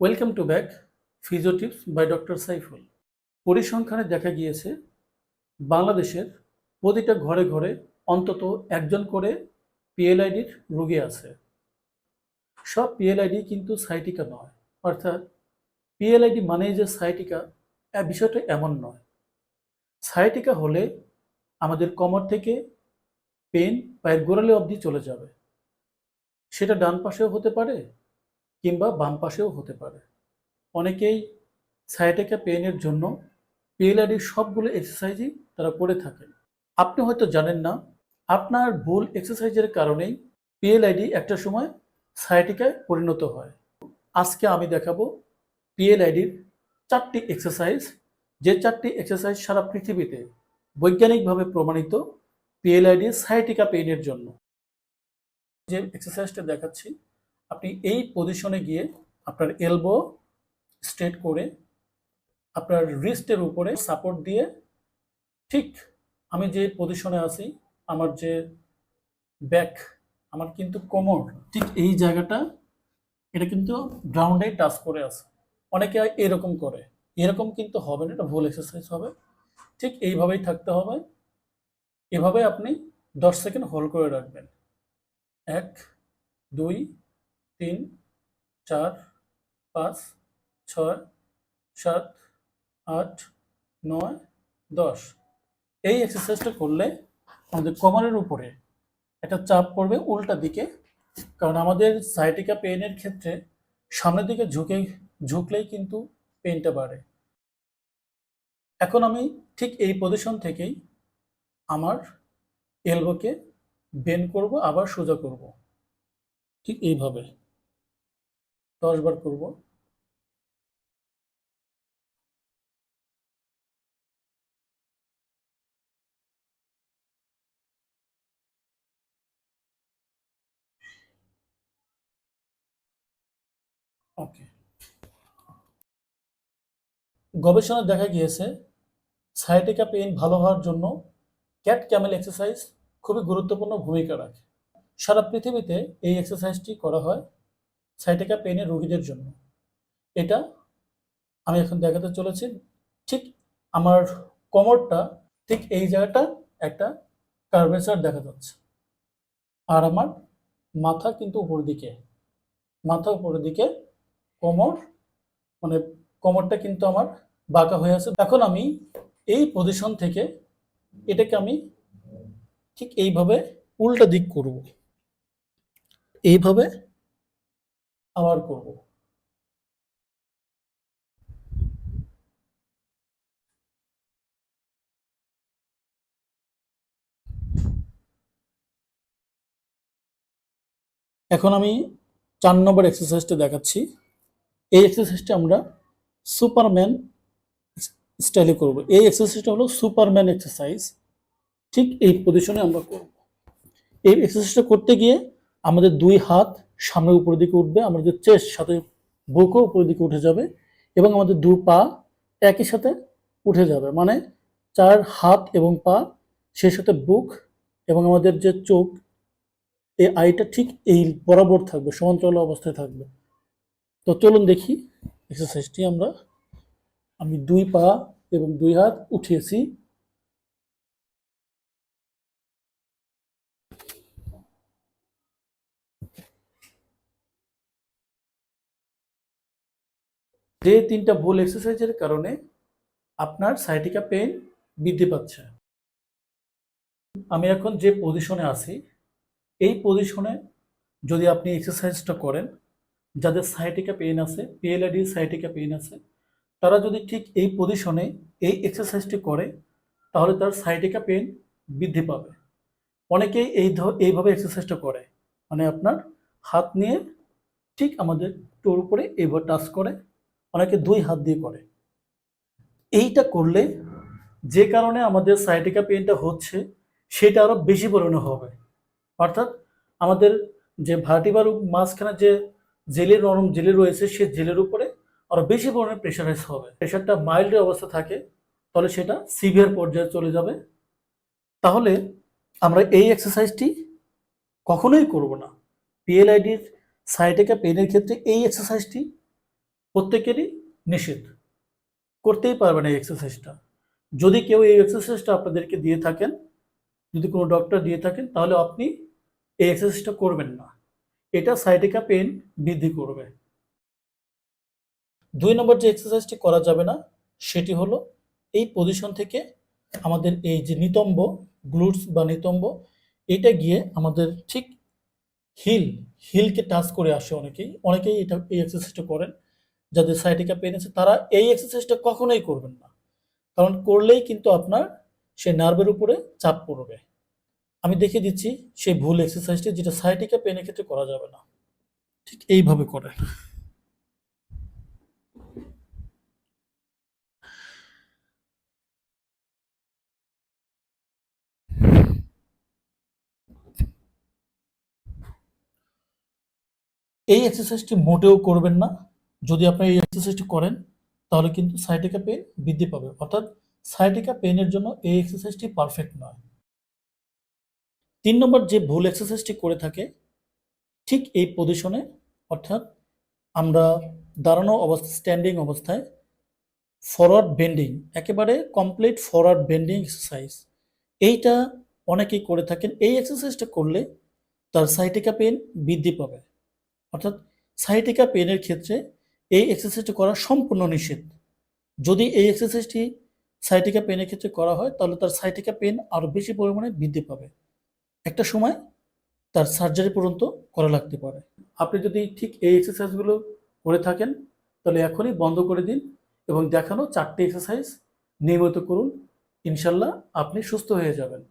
Welcome to back physio tips by doctor Saiful. পরিসংখ্যানে দেখা গিয়েছে বাংলাদেশের প্রতিটা ঘরে ঘরে অন্তত একজন করে পিএলআইডির রোগী আছে। সব পিএলআইডি কিন্তু সাইটিকা নয়, অর্থাৎ পিএলআইডি মানেই যে সাইটিকা, বিষয়টা এমন নয়। সাইটিকা হলে আমাদের কোমর থেকে পেন পায়ের গোড়ালি অবধি চলে যাবে। সেটা ডান পাশেও হতে পারে কিংবা বাম পাশেও হতে পারে। অনেকেই সায়াটিকা পেইনের জন্য পিএলআইডির সবগুলো এক্সারসাইজই তারা করে থাকেন। আপনি হয়তো জানেন না, আপনার ভুল এক্সারসাইজের কারণেই পিএলআইডি একটা সময় সায়াটিকায় পরিণত হয়। আজকে আমি দেখাবো পিএলআইডির 4টি এক্সারসাইজ, যে 4টি এক্সারসাইজ সারা পৃথিবীতে বৈজ্ঞানিকভাবে প্রমাণিত পিএলআইডির সায়াটিকা পেইনের জন্য। যে এক্সারসাইজটা দেখাচ্ছি, আপনি এই পজিশনে গিয়ে আপনার এলবো স্ট্রেট করে আপনার রিস্টের উপরে সাপোর্ট দিয়ে, ঠিক আমি যে পজিশনে আছি, আমার যে ব্যাক, আমার কিন্তু কোমর ঠিক এই জায়গাটা, এটা কিন্তু গ্রাউন্ডে টাচ করে আছে। অনেকে এরকম করে, এরকম কিন্তু হবে না, এটা ভুল এক্সারসাইজ হবে। ঠিক এইভাবেই থাকতে হবে। এভাবে আপনি 10 সেকেন্ড হোল্ড করে রাখবেন। 1 2 3 4 5 6 7 8 9 10। এই এক্সারসাইজটা করলে আমাদের কোমরের উপরে একটা চাপ পড়বে উল্টা দিকে, কারণ আমাদের সায়াটিকা পেইনের ক্ষেত্রে সামনের দিকে ঝুঁকলেই কিন্তু পেইনটা বাড়ে। এখন আমি ঠিক এই পজিশন থেকেই আমার এলবোকে বেন্ড করব, আবার সোজা করব, ঠিক এইভাবে 10 বার করব। ওকে। গবেষণায় দেখা গিয়েছে সায়াটিকা পেইন ভালো হওয়ার জন্য ক্যাট ক্যামেল এক্সারসাইজ খুবই গুরুত্বপূর্ণ ভূমিকা রাখে। সারা পৃথিবীতে এই এক্সারসাইজটি করা হয় সায়াটিকা পেইনের রোগীদের জন্য। এটা আমি এখন দেখাতে চলেছি। ঠিক আমার কোমরটা, ঠিক এই জায়গাটা একটা কার্ভেচার দেখা যাচ্ছে, আর আমার মাথা কিন্তু উপরের দিকে, মাথা উপরের দিকে, কোমর মানে কোমরটা কিন্তু আমার বাঁকা হয়ে আছে। এখন আমি এই পজিশন থেকে এটাকে আমি ঠিক এইভাবে উল্টা দিক করব, এইভাবে আবার করব। এখন আমি 4 নম্বর এক্সারসাইজটা দেখাচ্ছি। এই এক্সারসাইজটা আমরা সুপারম্যান স্টাইলে করব। এই এক্সারসাইজটা হলো সুপারম্যান এক্সারসাইজ। ঠিক এই পজিশনে আমরা করব। এই এক্সারসাইজটা করতে গিয়ে আমাদের 2 হাত সামনের উপরের দিকে উঠবে, আমাদের চেস্ট সাথে বুকও উপরের দিকে উঠে যাবে, এবং আমাদের 2 পা একই সাথে উঠে যাবে। মানে 4 হাত এবং পা, সেই সাথে বুক এবং আমাদের যে চোখ, এই আইটা ঠিক এই বরাবর থাকবে, সমান্তরাল অবস্থায় থাকবে। তো চলুন দেখি এক্সারসাইজটি আমরা। আমি 2 পা এবং 2 হাত উঠিয়েছি। যে 3টা ভুল এক্সারসাইজের কারণে আপনার সায়াটিকা পেইন বৃদ্ধি পাচ্ছে। আমি এখন যে পজিশনে আছি, এই পজিশনে যদি আপনি এক্সারসাইজটা করেন, যাদের সায়াটিকা পেইন আছে, পিএলআইডি সায়াটিকা পেইন আছে, তারা যদি ঠিক এই পজিশনে এই এক্সারসাইজটি করে, তাহলে তার সায়াটিকা পেইন বৃদ্ধি পাবে। অনেকেই এইভাবে এক্সারসাইজটা করে, মানে আপনার হাত নিয়ে ঠিক আমাদের টোর উপরে এইভাবে টাচ করে, অনেকে 2 হাত দিয়ে করে। এইটা করলে যে কারণে আমাদের সায়াটিকা পেইনটা হচ্ছে, সেটা আরো বেশি পরিমাণে হবে। অর্থাৎ আমাদের যে ভার্টিব্রাল মাঝখানে যে নরম জেলি রয়েছে, সে জেলের উপরে আরো বেশি পরিমাণে প্রেশারাইজ হবে। প্রেশারটা মাইল্ড অবস্থা থাকে, তাহলে সেটা সিভিয়ার পর্যায়ে চলে যাবে। তাহলে আমরা এই এক্সারসাইজটি কখনোই করব না। পিএলআইডির সায়াটিকা পেইনের ক্ষেত্রে এই এক্সারসাইজটি প্রত্যেকেরই নিষেধ, করতেই পারবে না এই এক্সারসাইজটা। যদি কেউ এই এক্সারসাইজটা আপনাদেরকে দিয়ে থাকেন, যদি কোনো ডক্টর দিয়ে থাকেন, তাহলে আপনি এই এক্সারসাইজটা করবেন না। এটা সায়াটিকা পেইন বৃদ্ধি করবে। 2 নম্বর যে এক্সারসাইজটি করা যাবে না সেটি হলো এই পজিশন থেকে আমাদের এই যে নিতম্ব, গ্লুটস বা নিতম্ব, এটা গিয়ে আমাদের ঠিক হিলকে টাচ করে আসে। অনেকেই এই এক্সারসাইজটা করেন। যাদের সায়াটিকা পেইন আছে তারা এই এক্সারসাইজটা কখনোই করবেন না, কারণ করলেই কিন্তু আপনার সেই নার্ভের উপরে চাপ পড়বে। আমি দেখিয়ে দিচ্ছি সেই ভুল এক্সারসাইজটি, যেটা সায়াটিকা পেইনের ক্ষেত্রে করা যাবে না। ঠিক এইভাবে করেন। এই এক্সারসাইজটি মোটেও করবেন না। যদি আপনি এই এক্সারসাইজটি করেন তাহলে কিন্তু সায়াটিকা পেইন বৃদ্ধি পাবে, অর্থাৎ সায়াটিকা পেইনের জন্য এই এক্সারসাইজটি পারফেক্ট নয়। 3 নম্বর যে ভুল এক্সারসাইজটি করে থাকে ঠিক এই পজিশনে, অর্থাৎ আমরা দাঁড়ানো অবস্থা, স্ট্যান্ডিং অবস্থায় ফরওয়ার্ড বেন্ডিং, একেবারে কমপ্লিট ফরওয়ার্ড বেন্ডিং এক্সারসাইজ, এইটা অনেকেই করে থাকেন। এই এক্সারসাইজটা করলে তার সায়াটিকা পেইন বৃদ্ধি পাবে, অর্থাৎ সায়াটিকা পেইনের ক্ষেত্রে এই এক্সারসাইজটি করা সম্পূর্ণ নিষেধ। যদি এই এক্সারসাইজটি সায়াটিকা পেইনের ক্ষেত্রে করা হয় তাহলে তার সায়াটিকা পেইন আরও বেশি পরিমাণে বৃদ্ধি পাবে। একটা সময় তার সার্জারি পর্যন্ত করা লাগতে পারে। আপনি যদি ঠিক এই এক্সারসাইজগুলো করে থাকেন তাহলে এখনই বন্ধ করে দিন এবং দেখানো 4টি এক্সারসাইজ নিয়মিত করুন। ইনশাল্লাহ আপনি সুস্থ হয়ে যাবেন।